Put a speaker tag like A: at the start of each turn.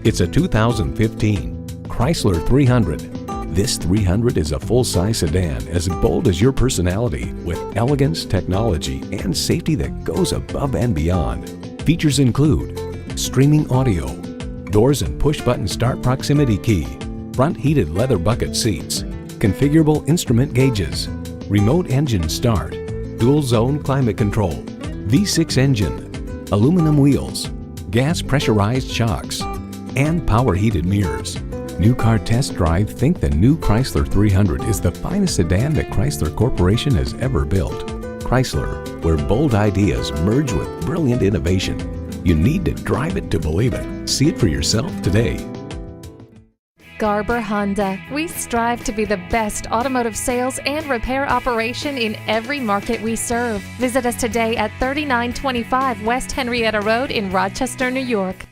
A: It's a 2015 Chrysler 300. This 300 is a full-size sedan as bold as your personality, with elegance, technology, and safety that goes above and beyond. Features include streaming audio, doors and push-button start proximity key, front heated leather bucket seats, configurable instrument gauges, remote engine start, dual zone climate control, V6 engine, aluminum wheels, gas pressurized shocks, and power heated mirrors. New car test drive think the new Chrysler 300 is the finest sedan that Chrysler Corporation has ever built. Chrysler, where bold ideas merge with brilliant innovation. You need to drive it to believe it. See it for yourself today.
B: Garber Honda. We strive to be the best automotive sales and repair operation in every market we serve. Visit us today at 3925 West Henrietta Road in Rochester, New York.